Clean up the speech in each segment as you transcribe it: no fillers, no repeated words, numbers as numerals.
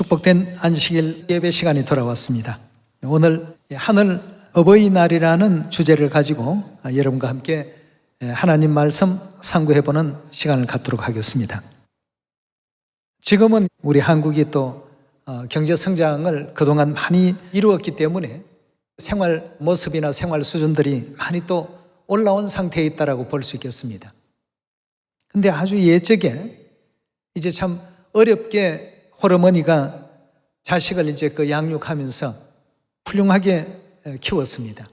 축복된 안식일 예배 시간이 돌아왔습니다. 오늘 하늘 어버이날이라는 주제를 가지고 여러분과 함께 하나님 말씀 상고해보는 시간을 갖도록 하겠습니다. 지금은 우리 한국이 또 경제 성장을 그동안 많이 이루었기 때문에 생활 모습이나 생활 수준들이 많이 또 올라온 상태에 있다고 볼 수 있겠습니다. 근데 아주 예적에 이제 참 어렵게 홀어머니가 자식을 이제 양육하면서 훌륭하게 키웠습니다.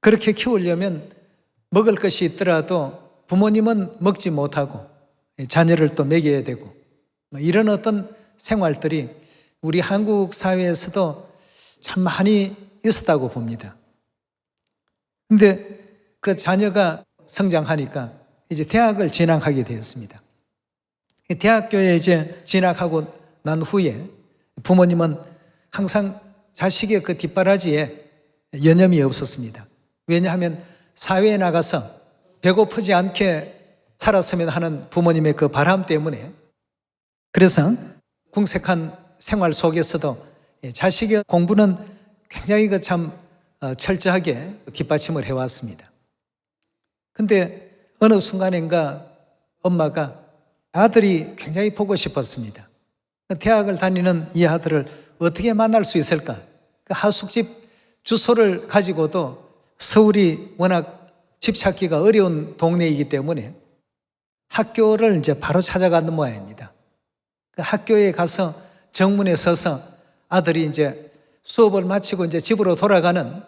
그렇게 키우려면 먹을 것이 있더라도 부모님은 먹지 못하고 자녀를 또 먹여야 되고 이런 어떤 생활들이 우리 한국 사회에서도 참 많이 있었다고 봅니다. 근데 그 자녀가 성장하니까 이제 대학을 진학하게 되었습니다. 대학교에 이제 진학하고 난 후에 부모님은 항상 자식의 그 뒷바라지에 여념이 없었습니다. 왜냐하면 사회에 나가서 배고프지 않게 살았으면 하는 부모님의 그 바람 때문에, 그래서 궁색한 생활 속에서도 자식의 공부는 굉장히 참 철저하게 뒷받침을 해왔습니다. 근데 어느 순간인가 엄마가 아들이 굉장히 보고 싶었습니다. 대학을 다니는 이 아들을 어떻게 만날 수 있을까? 그 하숙집 주소를 가지고도 서울이 워낙 집 찾기가 어려운 동네이기 때문에 학교를 이제 바로 찾아가는 모양입니다. 그 학교에 가서 정문에 서서 아들이 이제 수업을 마치고 이제 집으로 돌아가는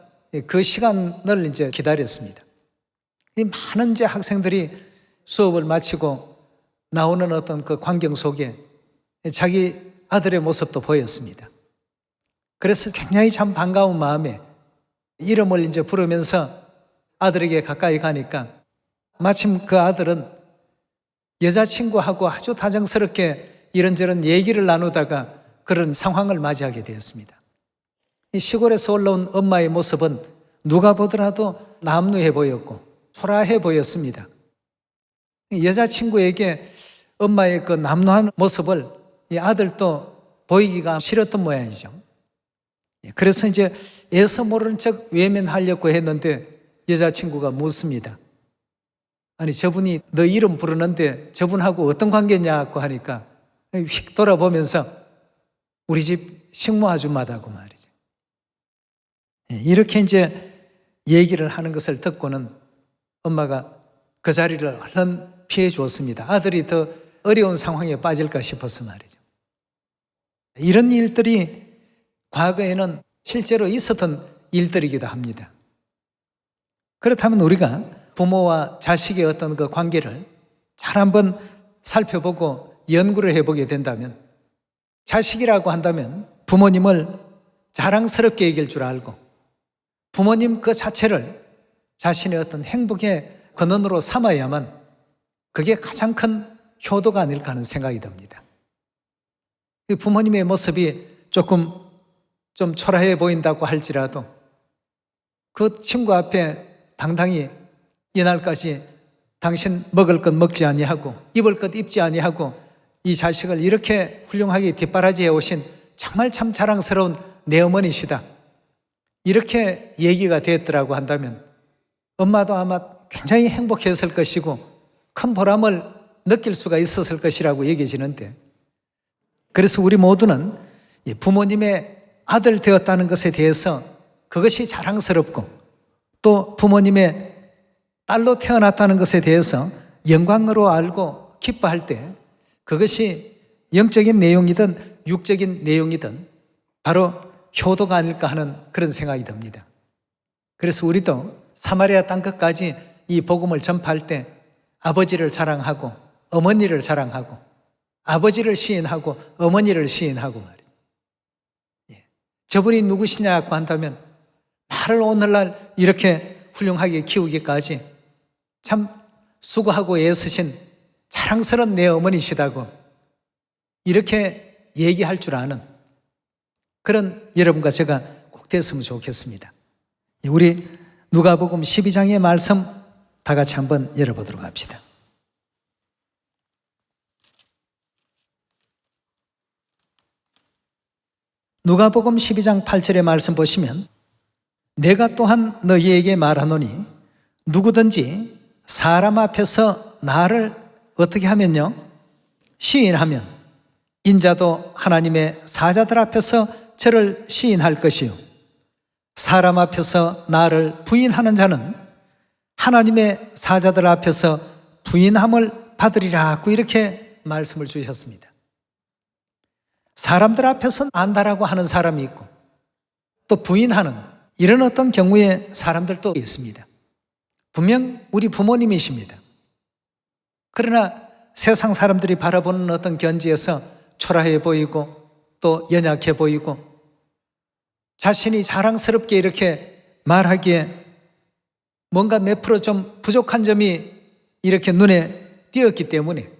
그 시간을 이제 기다렸습니다. 이 많은 이제 학생들이 수업을 마치고 나오는 어떤 그 광경 속에 자기 아들의 모습도 보였습니다. 그래서 굉장히 참 반가운 마음에 이름을 이제 부르면서 아들에게 가까이 가니까 마침 그 아들은 여자친구하고 아주 다정스럽게 이런저런 얘기를 나누다가 그런 상황을 맞이하게 되었습니다. 이 시골에서 올라온 엄마의 모습은 누가 보더라도 남루해 보였고 초라해 보였습니다. 여자친구에게 엄마의 그 남루한 모습을 이 아들도 보이기가 싫었던 모양이죠. 그래서 이제 애써 모르는 척 외면하려고 했는데 여자친구가 묻습니다. 아니, 저분이 너 이름 부르는데 저분하고 어떤 관계냐고 하니까 휙 돌아보면서 우리 집 식모 아줌마다고 말이죠. 이렇게 이제 얘기를 하는 것을 듣고는 엄마가 그 자리를 얼른 피해 주었습니다. 아들이 더 어려운 상황에 빠질까 싶어서 말이죠. 이런 일들이 과거에는 실제로 있었던 일들이기도 합니다. 그렇다면 우리가 부모와 자식의 어떤 그 관계를 잘 한번 살펴보고 연구를 해보게 된다면, 자식이라고 한다면 부모님을 자랑스럽게 여길 줄 알고 부모님 그 자체를 자신의 어떤 행복의 근원으로 삼아야만 그게 가장 큰 효도가 아닐까 하는 생각이 듭니다. 부모님의 모습이 조금 좀 초라해 보인다고 할지라도 그 친구 앞에 당당히 이날까지 당신 먹을 것 먹지 아니하고 입을 것 입지 아니하고 이 자식을 이렇게 훌륭하게 뒷바라지해 오신 정말 참 자랑스러운 내 어머니시다, 이렇게 얘기가 됐더라고 한다면 엄마도 아마 굉장히 행복했을 것이고 큰 보람을 느낄 수가 있었을 것이라고 얘기해지는데, 그래서 우리 모두는 부모님의 아들 되었다는 것에 대해서 그것이 자랑스럽고 또 부모님의 딸로 태어났다는 것에 대해서 영광으로 알고 기뻐할 때 그것이 영적인 내용이든 육적인 내용이든 바로 효도가 아닐까 하는 그런 생각이 듭니다. 그래서 우리도 사마리아 땅끝까지 이 복음을 전파할 때 아버지를 자랑하고 어머니를 자랑하고 아버지를 시인하고 어머니를 시인하고 말이죠. 저분이 누구시냐고 한다면 나를 오늘날 이렇게 훌륭하게 키우기까지 참 수고하고 애쓰신 자랑스러운 내 어머니시다고 이렇게 얘기할 줄 아는 그런 여러분과 제가 꼭 됐으면 좋겠습니다. 우리 누가복음 12장의 말씀 다 같이 한번 열어보도록 합시다. 누가복음 12장 8절의 말씀 보시면 내가 또한 너희에게 말하노니 누구든지 사람 앞에서 나를 어떻게 하면요? 시인하면 인자도 하나님의 사자들 앞에서 저를 시인할 것이요 사람 앞에서 나를 부인하는 자는 하나님의 사자들 앞에서 부인함을 받으리라고 이렇게 말씀을 주셨습니다. 사람들 앞에서 안다라고 하는 사람이 있고 또 부인하는 이런 어떤 경우의 사람들도 있습니다. 분명 우리 부모님이십니다. 그러나 세상 사람들이 바라보는 어떤 견지에서 초라해 보이고 또 연약해 보이고 자신이 자랑스럽게 이렇게 말하기에 뭔가 몇 프로 좀 부족한 점이 이렇게 눈에 띄었기 때문에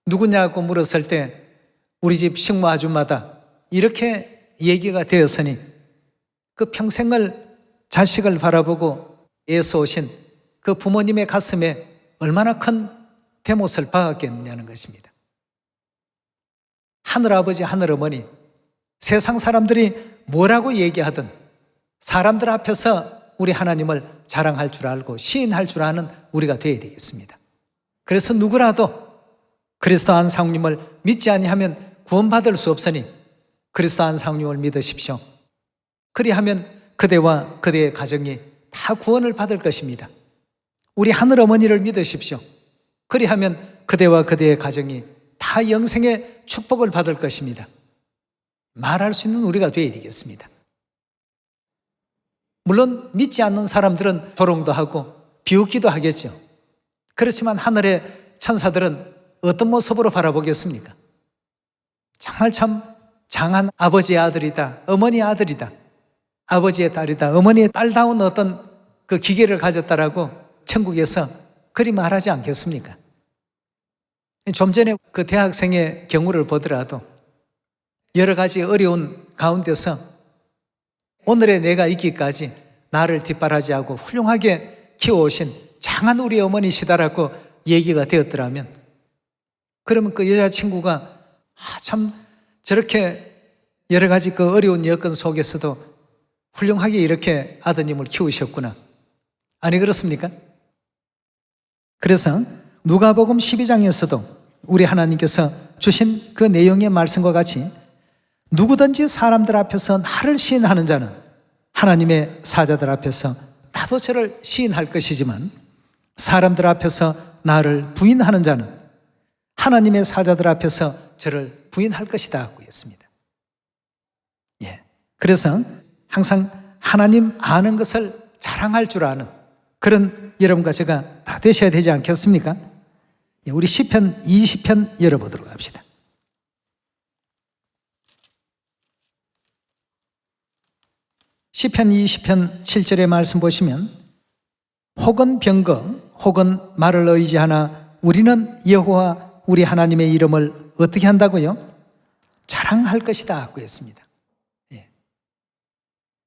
누구냐고 물었을 때 우리 집 식모 아줌마다 이렇게 얘기가 되었으니 그 평생을 자식을 바라보고 애써오신 그 부모님의 가슴에 얼마나 큰 대못을 박았겠느냐는 것입니다. 하늘아버지 하늘어머니 세상 사람들이 뭐라고 얘기하든 사람들 앞에서 우리 하나님을 자랑할 줄 알고 시인할 줄 아는 우리가 되어야 되겠습니다. 그래서 누구라도 그리스도 안상님을 믿지 아니하면 구원받을 수 없으니 그리스도 안상님을 믿으십시오. 그리하면 그대와 그대의 가정이 다 구원을 받을 것입니다. 우리 하늘어머니를 믿으십시오. 그리하면 그대와 그대의 가정이 다 영생의 축복을 받을 것입니다. 말할 수 있는 우리가 되어야 되겠습니다. 물론 믿지 않는 사람들은 조롱도 하고 비웃기도 하겠죠. 그렇지만 하늘의 천사들은 어떤 모습으로 바라보겠습니까? 정말 참 장한 아버지의 아들이다, 어머니의 아들이다, 아버지의 딸이다, 어머니의 딸다운 어떤 그 기계를 가졌다라고 천국에서 그리 말하지 않겠습니까? 좀 전에 그 대학생의 경우를 보더라도 여러 가지 어려운 가운데서 오늘의 내가 있기까지 나를 뒷바라지하고 훌륭하게 키워오신 장한 우리 어머니시다라고 얘기가 되었더라면 그러면 그 여자친구가 참 저렇게 여러 가지 그 어려운 여건 속에서도 훌륭하게 이렇게 아드님을 키우셨구나. 아니 그렇습니까? 그래서 누가복음 12장에서도 우리 하나님께서 주신 그 내용의 말씀과 같이 누구든지 사람들 앞에서 나를 시인하는 자는 하나님의 사자들 앞에서 나도 저를 시인할 것이지만 사람들 앞에서 나를 부인하는 자는 하나님의 사자들 앞에서 저를 부인할 것이다 하고 했습니다. 그래서 항상 하나님 아는 것을 자랑할 줄 아는 그런 여러분과 제가 다 되셔야 되지 않겠습니까? 우리 시편 20편 열어보도록 합시다. 시편 20편 7절의 말씀 보시면 혹은 병거 혹은 말을 의지하나 우리는 여호와 우리 하나님의 이름을 어떻게 한다고요? 자랑할 것이다 하고 했습니다.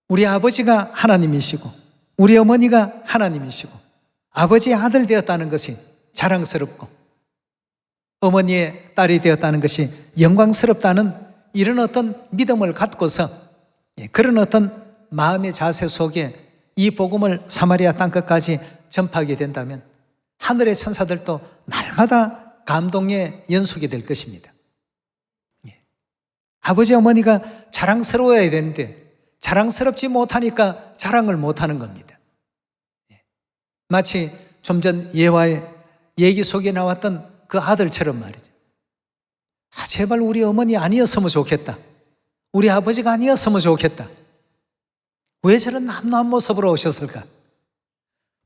우리 아버지가 하나님이시고 우리 어머니가 하나님이시고 아버지의 아들 되었다는 것이 자랑스럽고 어머니의 딸이 되었다는 것이 영광스럽다는 이런 어떤 믿음을 갖고서 그런 어떤 마음의 자세 속에 이 복음을 사마리아 땅끝까지 전파하게 된다면 하늘의 천사들도 날마다 감동의 연속이 될 것입니다. 아버지 어머니가 자랑스러워야 되는데 자랑스럽지 못하니까 자랑을 못하는 겁니다. 마치 좀 전 예화의 얘기 속에 나왔던 그 아들처럼 말이죠. 제발 우리 어머니 아니었으면 좋겠다. 우리 아버지가 아니었으면 좋겠다. 왜 저런 남루한 모습으로 오셨을까?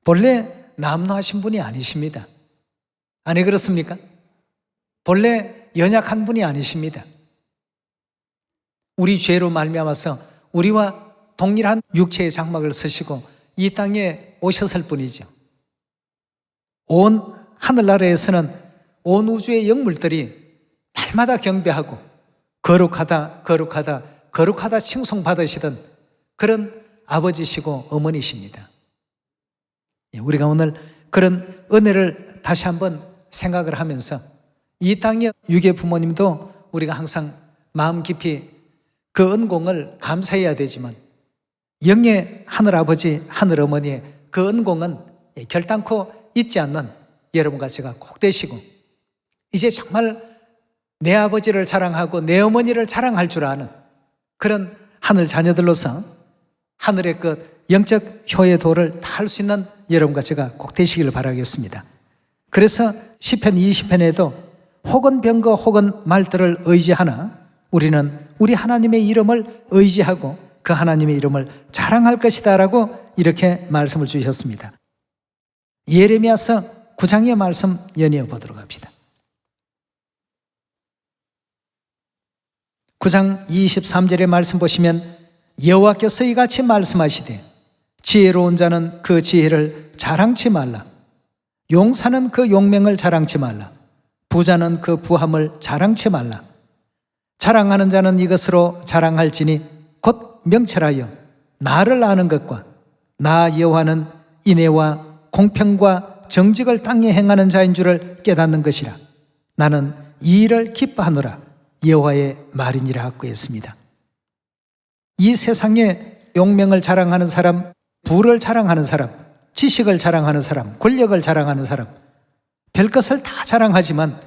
본래 남루하신 분이 아니십니다. 아니 그렇습니까? 본래 연약한 분이 아니십니다. 우리 죄로 말미암아서 우리와 동일한 육체의 장막을 쓰시고 이 땅에 오셨을 뿐이죠. 온 하늘나라에서는 온 우주의 영물들이 날마다 경배하고 거룩하다 거룩하다 거룩하다 칭송받으시던 그런 아버지시고 어머니십니다. 우리가 오늘 그런 은혜를 다시 한번 생각을 하면서 이 땅의 유괴 부모님도 우리가 항상 마음 깊이 그 은공을 감사해야 되지만 영의 하늘아버지, 하늘어머니의 그 은공은 결단코 잊지 않는 여러분과 제가 꼭 되시고, 이제 정말 내 아버지를 자랑하고 내 어머니를 자랑할 줄 아는 그런 하늘 자녀들로서 하늘의 그 영적 효의 도를 다 할 수 있는 여러분과 제가 꼭 되시기를 바라겠습니다. 그래서 시편 20편에도 혹은 병거 혹은 말들을 의지하나 우리는 우리 하나님의 이름을 의지하고 그 하나님의 이름을 자랑할 것이다 라고 이렇게 말씀을 주셨습니다. 예레미야서 9장의 말씀 연이어 보도록 합시다. 9장 23절의 말씀 보시면 여호와께서 이같이 말씀하시되 지혜로운 자는 그 지혜를 자랑치 말라. 용사는 그 용맹을 자랑치 말라. 부자는 그 부함을 자랑치 말라. 자랑하는 자는 이것으로 자랑할지니 곧 명철하여 나를 아는 것과 나 여호와는 인애와 공평과 정직을 땅에 행하는 자인 줄을 깨닫는 것이라. 나는 이 일을 기뻐하노라. 여호와의 말이니라 하고 했습니다. 이 세상에 용맹을 자랑하는 사람, 부를 자랑하는 사람, 지식을 자랑하는 사람, 권력을 자랑하는 사람, 별것을 다 자랑하지만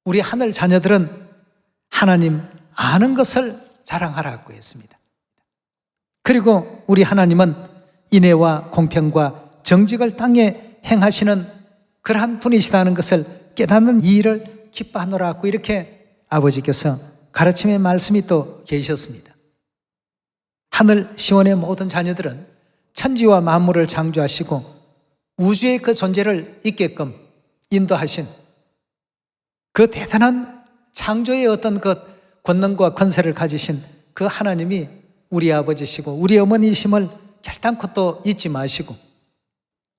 우리 하늘 자녀들은 하나님 아는 것을 자랑하라고 했습니다. 그리고 우리 하나님은 인애와 공평과 정직을 땅에 행하시는 그러한 분이시다는 것을 깨닫는 이 일을 기뻐하노라 하고 이렇게 아버지께서 가르침의 말씀이 또 계셨습니다. 하늘 시온의 모든 자녀들은 천지와 만물을 창조하시고 우주의 그 존재를 있게끔 인도하신 그 대단한 창조의 어떤 그 권능과 권세를 가지신 그 하나님이 우리 아버지시고 우리 어머니이심을 결단코 또 잊지 마시고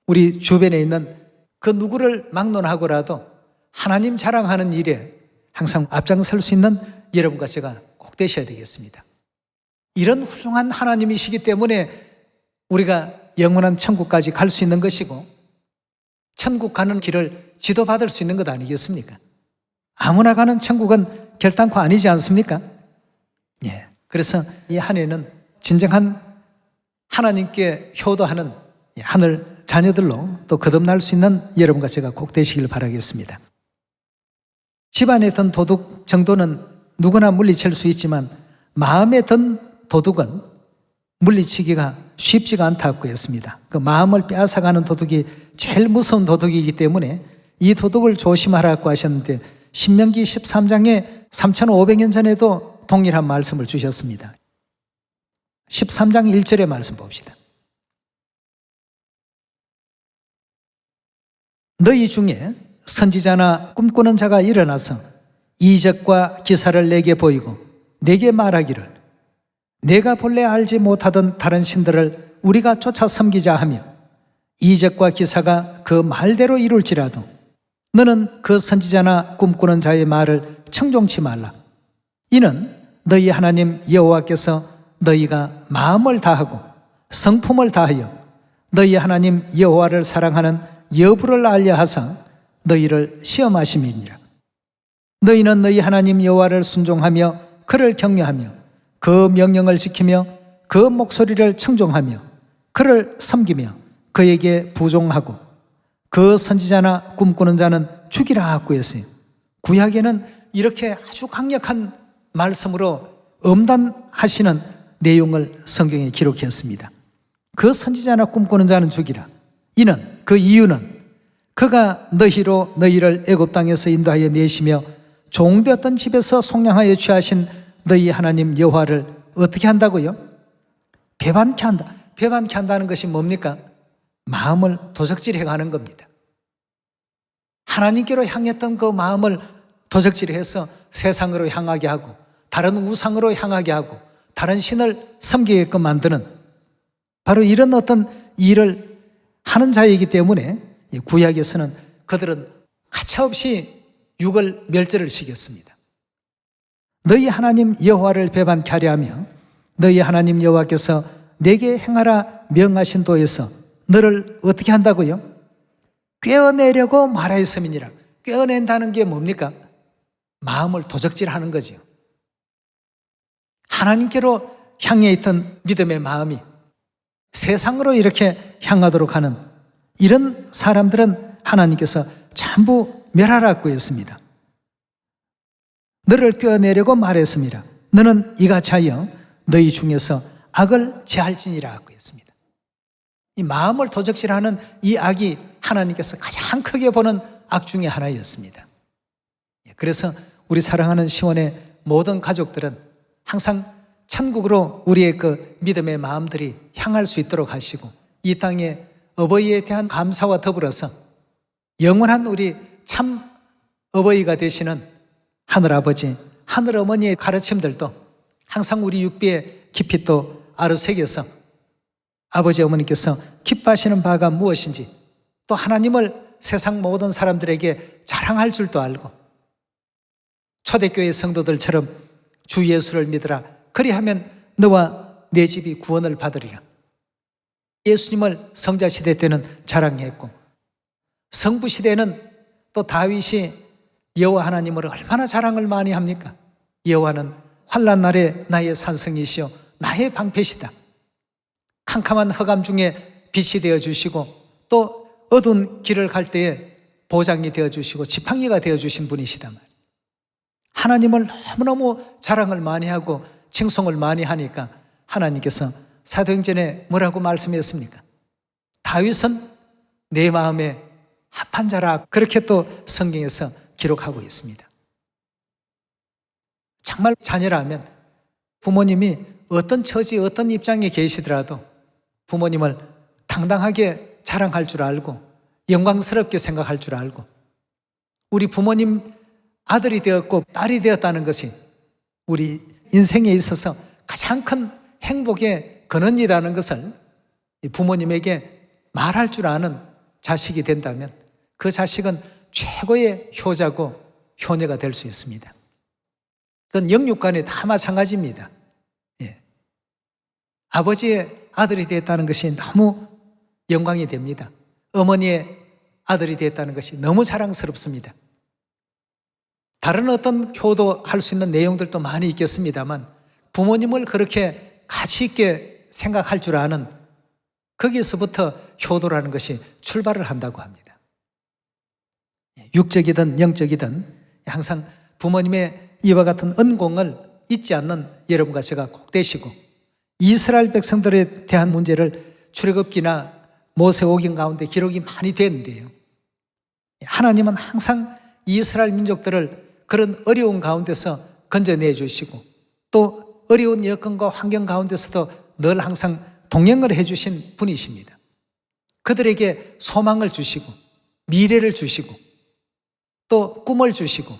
우리 주변에 있는 그 누구를 막론하고라도 하나님 자랑하는 일에 항상 앞장설 수 있는 여러분과 제가 꼭 되셔야 되겠습니다. 이런 훌륭한 하나님이시기 때문에 우리가 영원한 천국까지 갈 수 있는 것이고 천국 가는 길을 지도받을 수 있는 것 아니겠습니까? 아무나 가는 천국은 결단코 아니지 않습니까? 예. 그래서 이 한 해는 진정한 하나님께 효도하는 하늘 자녀들로 또 거듭날 수 있는 여러분과 제가 꼭 되시길 바라겠습니다. 집안에 든 도둑 정도는 누구나 물리칠 수 있지만 마음에 든 도둑은 물리치기가 쉽지가 않다고 했습니다. 그 마음을 빼앗아가는 도둑이 제일 무서운 도둑이기 때문에 이 도둑을 조심하라고 하셨는데 신명기 13장에 3500년 전에도 동일한 말씀을 주셨습니다. 13장 1절의 말씀 봅시다. 너희 중에 선지자나 꿈꾸는 자가 일어나서 이적과 기사를 내게 보이고 내게 말하기를 내가 본래 알지 못하던 다른 신들을 우리가 쫓아 섬기자 하며 이적과 기사가 그 말대로 이룰지라도 너는 그 선지자나 꿈꾸는 자의 말을 청종치 말라. 이는 너희 하나님 여호와께서 너희가 마음을 다하고 성품을 다하여 너희 하나님 여호와를 사랑하는 여부를 알려 하사 너희를 시험하심이니라. 너희는 너희 하나님 여호와를 순종하며 그를 경외하며 그 명령을 지키며 그 목소리를 청종하며 그를 섬기며 그에게 부종하고 그 선지자나 꿈꾸는 자는 죽이라 하고 했어요. 구약에는 이렇게 아주 강력한 말씀으로 엄단하시는 내용을 성경에 기록했습니다. 그 선지자나 꿈꾸는 자는 죽이라. 이는 그 이유는 그가 너희를 애굽 땅에서 인도하여 내시며 종되었던 집에서 속량하여 취하신 너희 하나님 여호와를 어떻게 한다고요? 배반케 한다. 배반케 한다는 것이 뭡니까? 마음을 도적질해 가는 겁니다. 하나님께로 향했던 그 마음을 도적질해서 세상으로 향하게 하고 다른 우상으로 향하게 하고 다른 신을 섬기게끔 만드는 바로 이런 어떤 일을 하는 자이기 때문에 구약에서는 그들은 가차없이 육을 멸절을 시켰습니다. 너희 하나님 여호와를 배반케 하려 하며 너희 하나님 여호와께서 내게 행하라 명하신 도에서 너를 어떻게 한다고요? 꿰어내려고 말하였음이니라. 꿰어낸다는 게 뭡니까? 마음을 도적질하는 거지요. 하나님께로 향해 있던 믿음의 마음이 세상으로 이렇게 향하도록 하는 이런 사람들은 하나님께서 전부 멸하라고 했습니다. 너를 꿰어내려고 말했습니다. 너는 이같이 하여 너희 중에서 악을 제할지니라 하고 했습니다. 이 마음을 도적질하는 이 악이 하나님께서 가장 크게 보는 악 중에 하나였습니다. 그래서 우리 사랑하는 시온의 모든 가족들은 항상 천국으로 우리의 그 믿음의 마음들이 향할 수 있도록 하시고 이 땅에 어버이에 대한 감사와 더불어서 영원한 우리 참 어버이가 되시는 하늘아버지, 하늘어머니의 가르침들도 항상 우리 육비에 깊이 또 아르새겨서 아버지 어머니께서 기뻐하시는 바가 무엇인지 또 하나님을 세상 모든 사람들에게 자랑할 줄도 알고 초대교회 성도들처럼 주 예수를 믿으라 그리하면 너와 내 집이 구원을 받으리라. 예수님을 성자시대 때는 자랑했고 성부시대는 또 다윗이 여호와 하나님을 얼마나 자랑을 많이 합니까? 여호와는 환난 날에 나의 산성이시여 나의 방패시다. 캄캄한 흑암 중에 빛이 되어주시고 또 어두운 길을 갈 때에 보장이 되어주시고 지팡이가 되어주신 분이시다. 하나님을 너무너무 자랑을 많이 하고 칭송을 많이 하니까 하나님께서 사도행전에 뭐라고 말씀했습니까? 다윗은 내 마음에 합한 자라 그렇게 또 성경에서 기록하고 있습니다. 정말 자녀라면 부모님이 어떤 처지 어떤 입장에 계시더라도 부모님을 당당하게 자랑할 줄 알고 영광스럽게 생각할 줄 알고 우리 부모님 아들이 되었고 딸이 되었다는 것이 우리 인생에 있어서 가장 큰 행복의 근원이라는 것을 부모님에게 말할 줄 아는 자식이 된다면 그 자식은 최고의 효자고 효녀가 될 수 있습니다. 그건 영육간에 다 마찬가지입니다. 예. 아버지의 아들이 됐다는 것이 너무 영광이 됩니다. 어머니의 아들이 됐다는 것이 너무 자랑스럽습니다. 다른 어떤 효도할 수 있는 내용들도 많이 있겠습니다만 부모님을 그렇게 가치 있게 생각할 줄 아는 거기서부터 효도라는 것이 출발을 한다고 합니다. 육적이든 영적이든 항상 부모님의 이와 같은恩공을 잊지 않는 여러분과 제가 꼭 되시고 이스라엘 백성들에 대한 문제를 출애굽기나 모세오경 가운데 기록이 많이 되는데요. 하나님은 항상 이스라엘 민족들을 그런 어려운 가운데서 건져내 주시고 또 어려운 여건과 환경 가운데서도 늘 항상 동행을 해주신 분이십니다. 그들에게 소망을 주시고 미래를 주시고 또 꿈을 주시고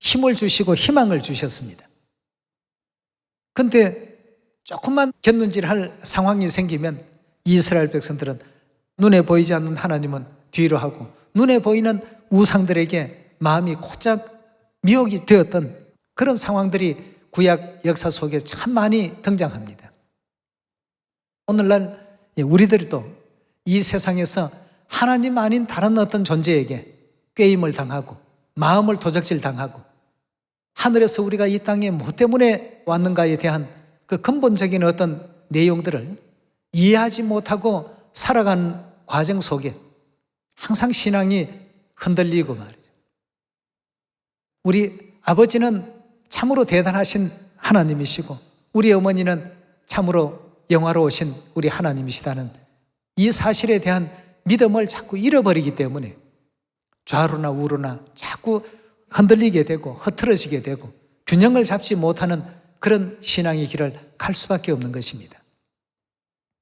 힘을 주시고 희망을 주셨습니다. 그런데 조금만 곁눈질할 상황이 생기면 이스라엘 백성들은 눈에 보이지 않는 하나님은 뒤로 하고 눈에 보이는 우상들에게 마음이 곧장 미혹이 되었던 그런 상황들이 구약 역사 속에 참 많이 등장합니다. 오늘날 우리들도 이 세상에서 하나님 아닌 다른 어떤 존재에게 꾀임을 당하고 마음을 도적질 당하고 하늘에서 우리가 이 땅에 뭐 때문에 왔는가에 대한 그 근본적인 어떤 내용들을 이해하지 못하고 살아가는 과정 속에 항상 신앙이 흔들리고 말이죠. 우리 아버지는 참으로 대단하신 하나님이시고 우리 어머니는 참으로 영화로우신 우리 하나님이시다는 이 사실에 대한 믿음을 자꾸 잃어버리기 때문에 좌로나 우로나 자꾸 흔들리게 되고 흐트러지게 되고 균형을 잡지 못하는 그런 신앙의 길을 갈 수밖에 없는 것입니다.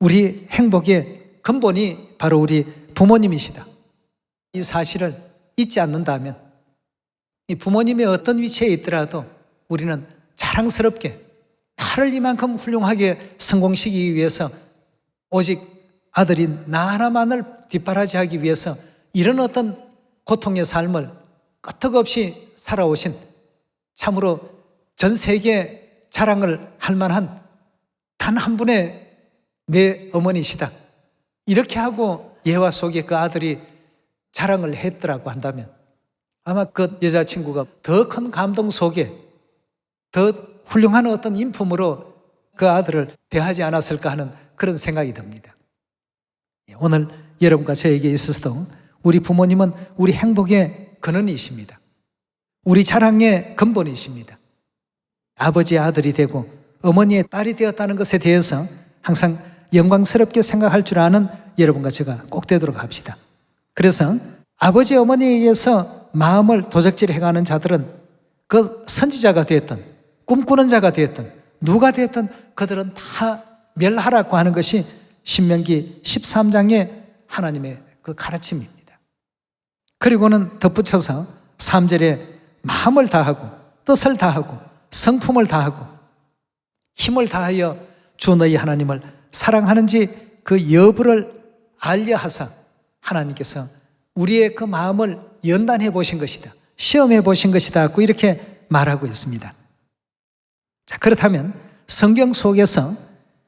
우리 행복의 근본이 바로 우리 부모님이시다. 이 사실을 잊지 않는다면 이 부모님의 어떤 위치에 있더라도 우리는 자랑스럽게 나를 이만큼 훌륭하게 성공시키기 위해서 오직 아들인 나 하나만을 뒷바라지하기 위해서 이런 어떤 고통의 삶을 끄떡없이 살아오신 참으로 전 세계에 자랑을 할 만한 단 한 분의 내 어머니시다. 이렇게 하고 예화 속에 그 아들이 자랑을 했더라고 한다면 아마 그 여자친구가 더 큰 감동 속에 더 훌륭한 어떤 인품으로 그 아들을 대하지 않았을까 하는 그런 생각이 듭니다. 오늘 여러분과 저에게 있어서도 우리 부모님은 우리 행복의 근원이십니다. 우리 자랑의 근본이십니다. 아버지의 아들이 되고 어머니의 딸이 되었다는 것에 대해서 항상 영광스럽게 생각할 줄 아는 여러분과 제가 꼭 되도록 합시다. 그래서 아버지 어머니에 의해서 마음을 도적질해가는 자들은 그 선지자가 되었던 꿈꾸는 자가 되었던 누가 되었던 그들은 다 멸하라고 하는 것이 신명기 13장의 하나님의 그 가르침입니다. 그리고는 덧붙여서 3절에 마음을 다하고 뜻을 다하고 성품을 다하고 힘을 다하여 주 너희 하나님을 사랑하는지 그 여부를 알려하사 하나님께서 우리의 그 마음을 연단해 보신 것이다. 시험해 보신 것이다. 이렇게 말하고 있습니다. 자, 그렇다면 성경 속에서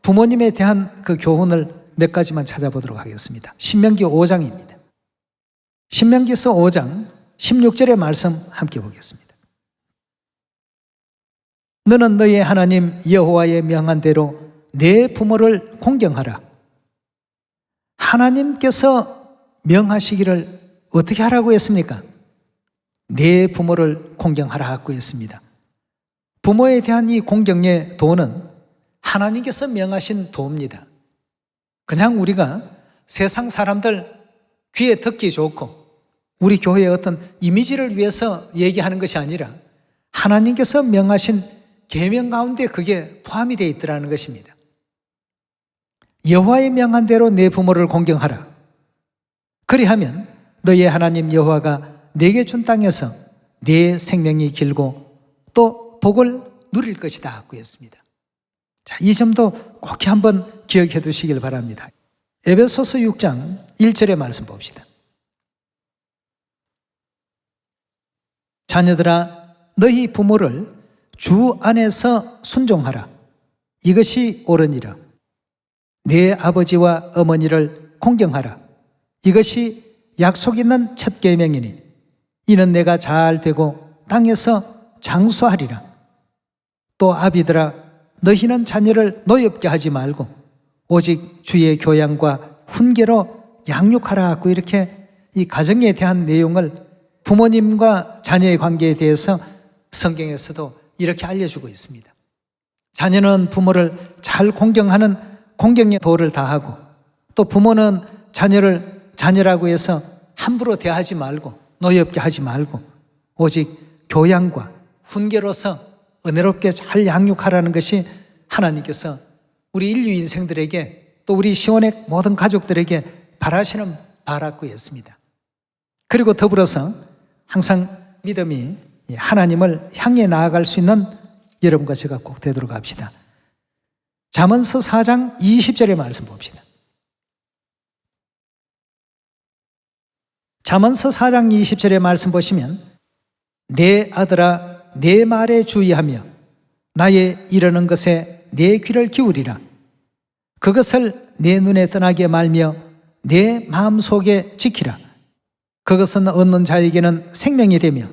부모님에 대한 그 교훈을 몇 가지만 찾아보도록 하겠습니다. 신명기 5장입니다. 신명기서 5장 16절의 말씀 함께 보겠습니다. 너는 너의 하나님 여호와의 명한 대로 내 부모를 공경하라. 하나님께서 명하시기를 어떻게 하라고 했습니까? 내 부모를 공경하라고 했습니다. 부모에 대한 이 공경의 도는 하나님께서 명하신 도입니다. 그냥 우리가 세상 사람들 귀에 듣기 좋고 우리 교회의 어떤 이미지를 위해서 얘기하는 것이 아니라 하나님께서 명하신 계명 가운데 그게 포함이 되어 있더라는 것입니다. 여호와의 명한 대로 내 부모를 공경하라. 그리하면 너의 하나님 여호와가 내게 준 땅에서 내 생명이 길고 또 복을 누릴 것이다 하고 했습니다. 자, 이 점도 꼭 한번 기억해 두시길 바랍니다. 에베소서 6장 1절의 말씀 봅시다. 자녀들아 너희 부모를 주 안에서 순종하라. 이것이 옳으니라. 내 아버지와 어머니를 공경하라. 이것이 약속 있는 첫 계명이니 이는 내가 잘 되고 땅에서 장수하리라. 또 아비들아 너희는 자녀를 노엽게 하지 말고 오직 주의 교양과 훈계로 양육하라 하고 이렇게 이 가정에 대한 내용을 부모님과 자녀의 관계에 대해서 성경에서도 이렇게 알려주고 있습니다. 자녀는 부모를 잘 공경하는 공경의 도를 다하고 또 부모는 자녀를 자녀라고 해서 함부로 대하지 말고 노엽게 하지 말고 오직 교양과 훈계로서 은혜롭게 잘 양육하라는 것이 하나님께서 우리 인류 인생들에게 또 우리 시온의 모든 가족들에게 바라시는 바라고였습니다. 그리고 더불어서 항상 믿음이 하나님을 향해 나아갈 수 있는 여러분과 제가 꼭 되도록 합시다. 잠언서 4장 20절의 말씀 봅시다. 잠언서 4장 20절의 말씀 보시면 내 아들아 내 말에 주의하며 나의 이르는 것에 내 귀를 기울이라. 그것을 내 눈에 떠나게 말며 내 마음속에 지키라. 그것은 얻는 자에게는 생명이 되며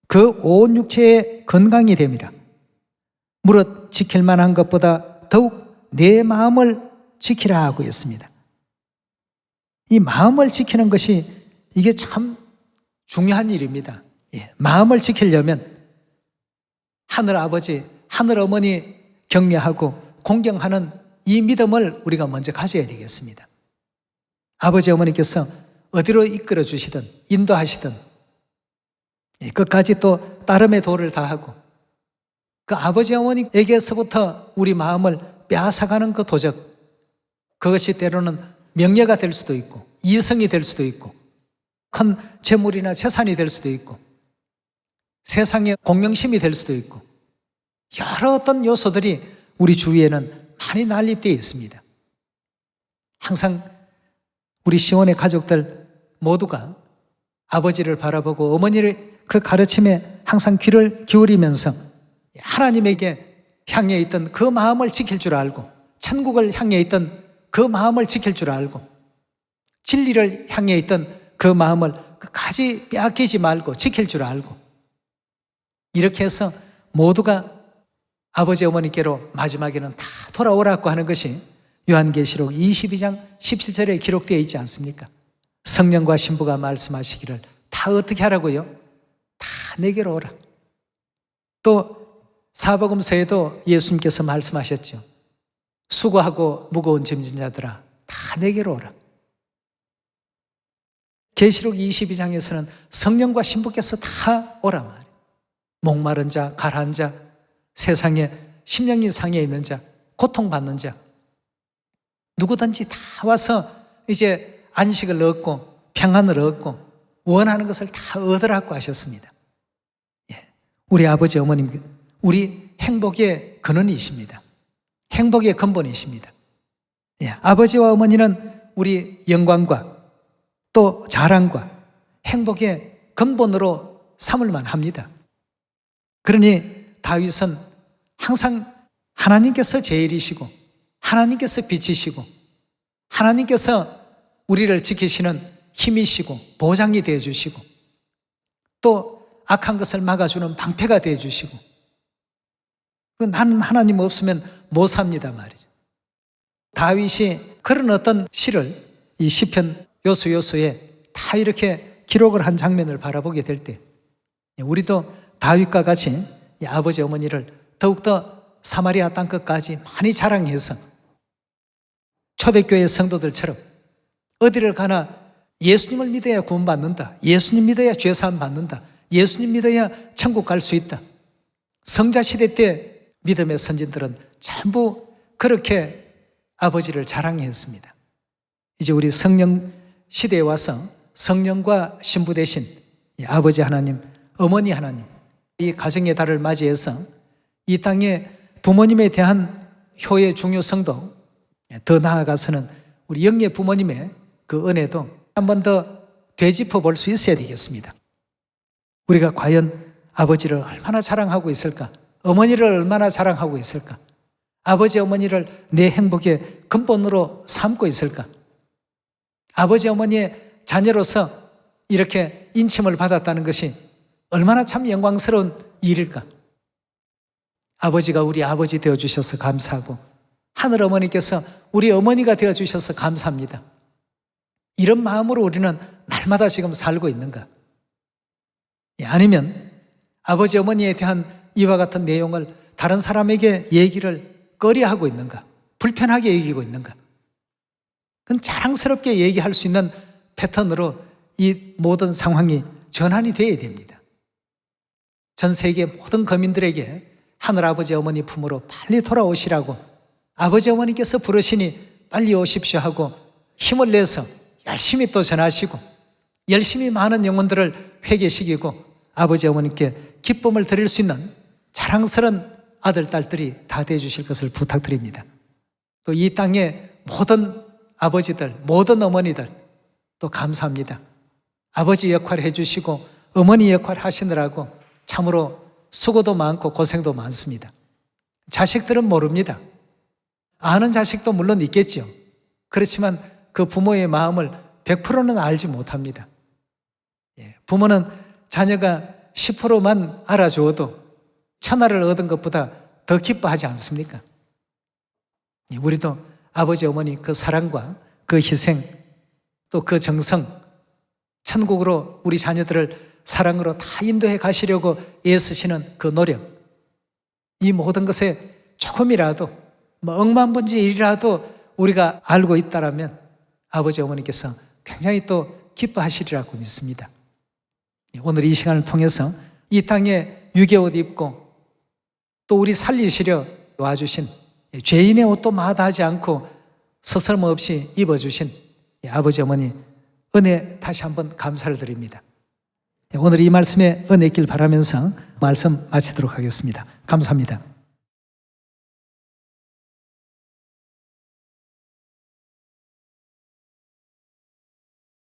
그 온 육체의 건강이 됨이라. 무릇 지킬 만한 것보다 더욱 내 마음을 지키라 하고 했습니다. 이 마음을 지키는 것이 이게 참 중요한 일입니다. 마음을 지키려면 하늘 아버지, 하늘 어머니 경외하고 공경하는 이 믿음을 우리가 먼저 가져야 되겠습니다. 아버지 어머니께서 어디로 이끌어 주시든 인도하시든 끝까지 또 따름의 도를 다하고 그 아버지 어머니에게서부터 우리 마음을 빼앗아가는 그 도적, 그것이 때로는 명예가 될 수도 있고 이성이 될 수도 있고 큰 재물이나 재산이 될 수도 있고 세상의 공명심이 될 수도 있고 여러 어떤 요소들이 우리 주위에는 많이 난립되어 있습니다. 항상 우리 시온의 가족들 모두가 아버지를 바라보고 어머니를 그 가르침에 항상 귀를 기울이면서 하나님에게 향해 있던 그 마음을 지킬 줄 알고 천국을 향해 있던 그 마음을 지킬 줄 알고 진리를 향해 있던 그 마음을 끝까지 빼앗기지 말고 지킬 줄 알고 이렇게 해서 모두가 아버지 어머니께로 마지막에는 다 돌아오라고 하는 것이 요한계시록 22장 17절에 기록되어 있지 않습니까? 성령과 신부가 말씀하시기를 다 어떻게 하라고요? 다 내게로 오라. 또 사복음서에도 예수님께서 말씀하셨죠. 수고하고 무거운 짐진 자들아 다 내게로 오라. 계시록 22장에서는 성령과 신부께서 다 오라 말이에요. 목마른 자, 가라앉은 자, 세상에 심령이 상해 있는 자, 고통받는 자 누구든지 다 와서 이제 안식을 얻고 평안을 얻고 원하는 것을 다 얻으라고 하셨습니다. 예. 우리 아버지 어머님 우리 행복의 근원이십니다. 행복의 근본이십니다. 예. 아버지와 어머니는 우리 영광과 또 자랑과 행복의 근본으로 삼을만 합니다. 그러니 다윗은 항상 하나님께서 제일이시고 하나님께서 빛이시고 하나님께서 우리를 지키시는 힘이시고 보장이 되어주시고 또 악한 것을 막아주는 방패가 되어주시고 나는 하나님 없으면 못 삽니다 말이죠. 다윗이 그런 어떤 시를 이 시편 요소요소에 다 이렇게 기록을 한 장면을 바라보게 될 때 우리도 다윗과 같이 이 아버지 어머니를 더욱더 사마리아 땅끝까지 많이 자랑해서 초대교회 성도들처럼 어디를 가나 예수님을 믿어야 구원받는다. 예수님 믿어야 죄사함 받는다. 예수님 믿어야 천국 갈 수 있다. 성자시대 때 믿음의 선진들은 전부 그렇게 아버지를 자랑했습니다. 이제 우리 성령 시대에 와서 성령과 신부 대신 아버지 하나님, 어머니 하나님 이 가정의 달을 맞이해서 이 땅에 부모님에 대한 효의 중요성도 더 나아가서는 우리 영예 부모님의 그 은혜도 한 번 더 되짚어 볼 수 있어야 되겠습니다. 우리가 과연 아버지를 얼마나 자랑하고 있을까? 어머니를 얼마나 자랑하고 있을까? 아버지 어머니를 내 행복의 근본으로 삼고 있을까? 아버지 어머니의 자녀로서 이렇게 인침을 받았다는 것이 얼마나 참 영광스러운 일일까? 아버지가 우리 아버지 되어주셔서 감사하고 하늘 어머니께서 우리 어머니가 되어주셔서 감사합니다. 이런 마음으로 우리는 날마다 지금 살고 있는가? 아니면 아버지 어머니에 대한 이와 같은 내용을 다른 사람에게 얘기를 꺼려하고 있는가? 불편하게 여기고 있는가? 그건 자랑스럽게 얘기할 수 있는 패턴으로 이 모든 상황이 전환이 되어야 됩니다. 전 세계 모든 거민들에게 하늘아버지 어머니 품으로 빨리 돌아오시라고 아버지 어머니께서 부르시니 빨리 오십시오 하고 힘을 내서 열심히 또 전하시고 열심히 많은 영혼들을 회개시키고 아버지 어머니께 기쁨을 드릴 수 있는 자랑스러운 아들, 딸들이 다 되어주실 것을 부탁드립니다. 또 이 땅의 모든 아버지들, 모든 어머니들 또 감사합니다. 아버지 역할을 해주시고 어머니 역할을 하시느라고 참으로 수고도 많고 고생도 많습니다. 자식들은 모릅니다. 아는 자식도 물론 있겠죠. 그렇지만 그 부모의 마음을 100%는 알지 못합니다. 부모는 자녀가 10%만 알아주어도 천하를 얻은 것보다 더 기뻐하지 않습니까? 우리도 아버지 어머니 그 사랑과 그 희생 또 그 정성 천국으로 우리 자녀들을 사랑으로 다 인도해 가시려고 애쓰시는 그 노력 이 모든 것에 조금이라도 억만분지 일이라도 우리가 알고 있다라면 아버지 어머니께서 굉장히 또 기뻐하시리라고 믿습니다. 오늘 이 시간을 통해서 이 땅에 유개옷 입고 또 우리 살리시려 와주신 죄인의 옷도 마다하지 않고 서슴없이 입어주신 아버지 어머니 은혜 다시 한번 감사를 드립니다. 오늘 이 말씀에 은혜 있길 바라면서 말씀 마치도록 하겠습니다. 감사합니다.